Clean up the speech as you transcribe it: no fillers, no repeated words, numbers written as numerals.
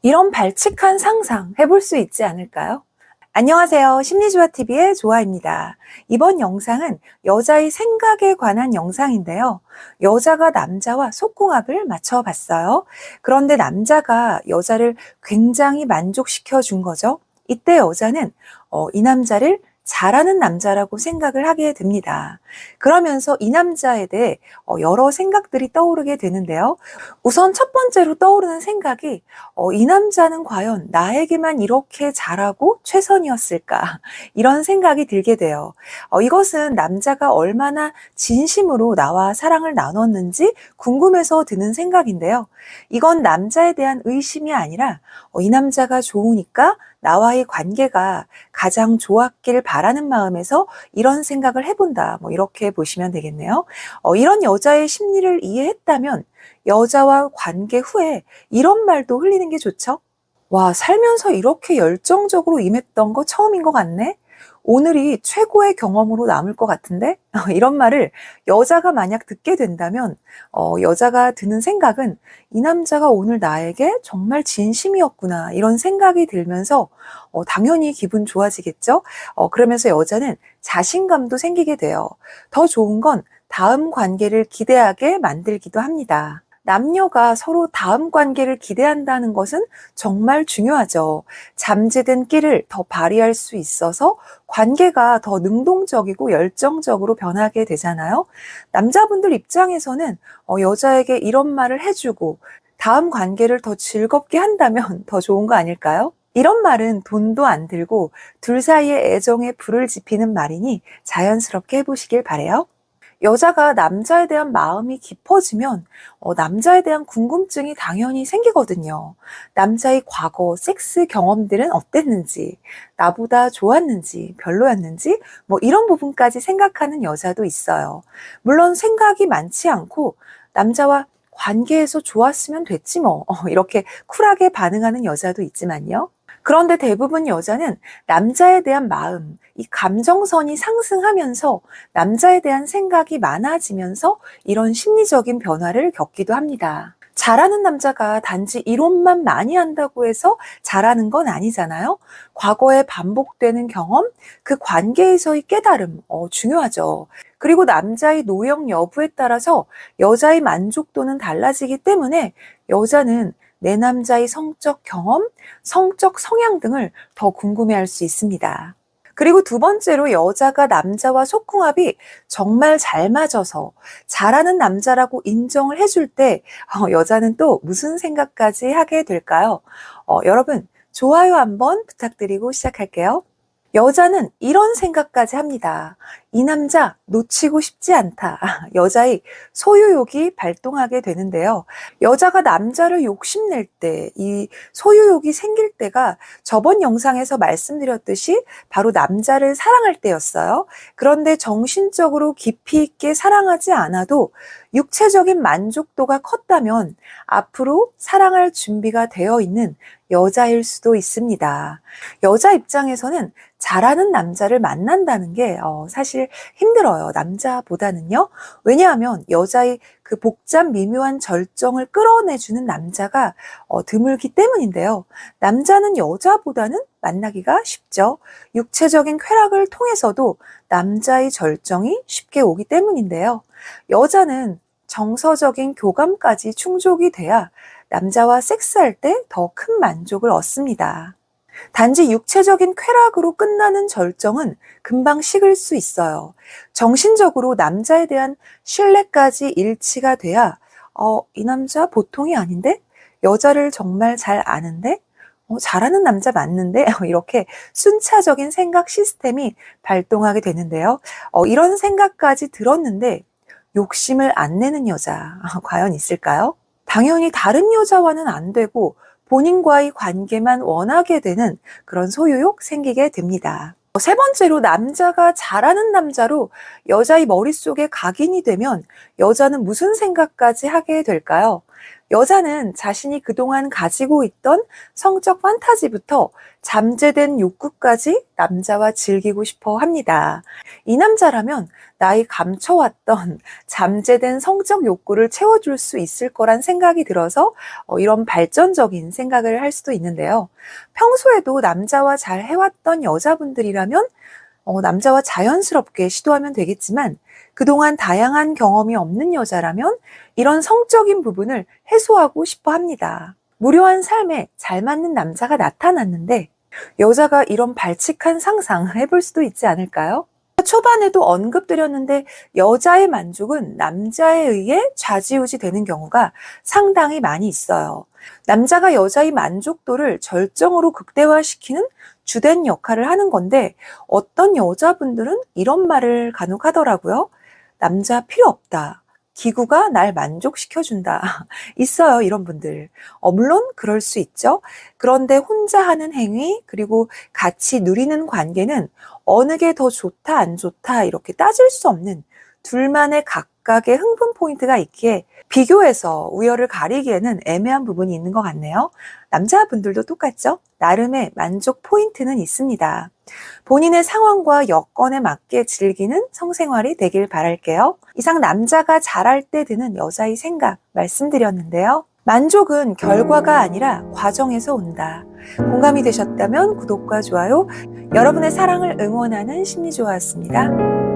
이런 발칙한 상상 해볼 수 있지 않을까요? 안녕하세요. 심리조화TV의 조아입니다. 이번 영상은 여자의 생각에 관한 영상인데요. 여자가 남자와 속궁합을 맞춰봤어요. 그런데 남자가 여자를 굉장히 만족시켜 준 거죠. 이때 여자는 이 남자를 잘하는 남자라고 생각을 하게 됩니다. 그러면서 이 남자에 대해 여러 생각들이 떠오르게 되는데요. 우선 첫 번째로 떠오르는 생각이 이 남자는 과연 나에게만 이렇게 잘하고 최선이었을까? 이런 생각이 들게 돼요. 이것은 남자가 얼마나 진심으로 나와 사랑을 나눴는지 궁금해서 드는 생각인데요. 이건 남자에 대한 의심이 아니라 이 남자가 좋으니까 나와의 관계가 가장 좋았길 바라는 마음에서 이런 생각을 해본다. 이렇게 보시면 되겠네요. 이런 여자의 심리를 이해했다면 여자와 관계 후에 이런 말도 흘리는 게 좋죠. 와, 살면서 이렇게 열정적으로 임했던 거 처음인 것 같네? 오늘이 최고의 경험으로 남을 것 같은데? 이런 말을 여자가 만약 듣게 된다면, 여자가 드는 생각은 이 남자가 오늘 나에게 정말 진심이었구나, 이런 생각이 들면서, 당연히 기분 좋아지겠죠? 그러면서 여자는 자신감도 생기게 돼요. 더 좋은 건 다음 관계를 기대하게 만들기도 합니다. 남녀가 서로 다음 관계를 기대한다는 것은 정말 중요하죠. 잠재된 끼를 더 발휘할 수 있어서 관계가 더 능동적이고 열정적으로 변하게 되잖아요. 남자분들 입장에서는 여자에게 이런 말을 해주고 다음 관계를 더 즐겁게 한다면 더 좋은 거 아닐까요? 이런 말은 돈도 안 들고 둘 사이의 애정에 불을 지피는 말이니 자연스럽게 해보시길 바래요. 여자가 남자에 대한 마음이 깊어지면 남자에 대한 궁금증이 당연히 생기거든요. 남자의 과거 섹스 경험들은 어땠는지, 나보다 좋았는지, 별로였는지, 이런 부분까지 생각하는 여자도 있어요. 물론 생각이 많지 않고 남자와 관계에서 좋았으면 됐지 이렇게 쿨하게 반응하는 여자도 있지만요. 그런데 대부분 여자는 남자에 대한 마음, 이 감정선이 상승하면서 남자에 대한 생각이 많아지면서 이런 심리적인 변화를 겪기도 합니다. 잘하는 남자가 단지 이론만 많이 한다고 해서 잘하는 건 아니잖아요. 과거에 반복되는 경험, 그 관계에서의 깨달음, 중요하죠. 그리고 남자의 노역 여부에 따라서 여자의 만족도는 달라지기 때문에 여자는 내 남자의 성적 경험, 성적 성향 등을 더 궁금해할 수 있습니다. 그리고 두 번째로 여자가 남자와 속궁합이 정말 잘 맞아서 잘하는 남자라고 인정을 해줄 때 여자는 또 무슨 생각까지 하게 될까요? 여러분 좋아요 한번 부탁드리고 시작할게요. 여자는 이런 생각까지 합니다. 이 남자 놓치고 싶지 않다. 여자의 소유욕이 발동하게 되는데요. 여자가 남자를 욕심낼 때, 이 소유욕이 생길 때가 저번 영상에서 말씀드렸듯이 바로 남자를 사랑할 때였어요. 그런데 정신적으로 깊이 있게 사랑하지 않아도 육체적인 만족도가 컸다면 앞으로 사랑할 준비가 되어 있는 여자일 수도 있습니다. 여자 입장에서는 잘하는 남자를 만난다는 게 사실 힘들어요. 남자보다는요. 왜냐하면 여자의 그 복잡 미묘한 절정을 끌어내주는 남자가 드물기 때문인데요. 남자는 여자보다는 만나기가 쉽죠. 육체적인 쾌락을 통해서도 남자의 절정이 쉽게 오기 때문인데요. 여자는 정서적인 교감까지 충족이 돼야 남자와 섹스할 때 더 큰 만족을 얻습니다. 단지 육체적인 쾌락으로 끝나는 절정은 금방 식을 수 있어요. 정신적으로 남자에 대한 신뢰까지 일치가 돼야 이 남자 보통이 아닌데? 여자를 정말 잘 아는데? 잘하는 남자 맞는데? 이렇게 순차적인 생각 시스템이 발동하게 되는데요. 이런 생각까지 들었는데 욕심을 안 내는 여자 과연 있을까요? 당연히 다른 여자와는 안 되고 본인과의 관계만 원하게 되는 그런 소유욕 생기게 됩니다. 세 번째로 남자가 잘하는 남자로 여자의 머릿속에 각인이 되면 여자는 무슨 생각까지 하게 될까요? 여자는 자신이 그동안 가지고 있던 성적 판타지부터 잠재된 욕구까지 남자와 즐기고 싶어 합니다. 이 남자라면 나의 감춰왔던 잠재된 성적 욕구를 채워줄 수 있을 거란 생각이 들어서 이런 발전적인 생각을 할 수도 있는데요. 평소에도 남자와 잘 해왔던 여자분들이라면 남자와 자연스럽게 시도하면 되겠지만 그동안 다양한 경험이 없는 여자라면 이런 성적인 부분을 해소하고 싶어 합니다. 무료한 삶에 잘 맞는 남자가 나타났는데 여자가 이런 발칙한 상상 해볼 수도 있지 않을까요? 초반에도 언급드렸는데 여자의 만족은 남자에 의해 좌지우지 되는 경우가 상당히 많이 있어요. 남자가 여자의 만족도를 절정으로 극대화시키는 주된 역할을 하는 건데 어떤 여자분들은 이런 말을 간혹 하더라고요. 남자 필요 없다. 기구가 날 만족시켜준다. 있어요, 이런 분들. 물론 그럴 수 있죠. 그런데 혼자 하는 행위, 그리고 같이 누리는 관계는 어느 게 더 좋다, 안 좋다, 이렇게 따질 수 없는 둘만의 각각의 흥분 포인트가 있기에 비교해서 우열을 가리기에는 애매한 부분이 있는 것 같네요. 남자분들도 똑같죠? 나름의 만족 포인트는 있습니다. 본인의 상황과 여건에 맞게 즐기는 성생활이 되길 바랄게요. 이상 남자가 잘할 때 드는 여자의 생각 말씀드렸는데요. 만족은 결과가 아니라 과정에서 온다. 공감이 되셨다면 구독과 좋아요, 여러분의 사랑을 응원하는 심리조화였습니다.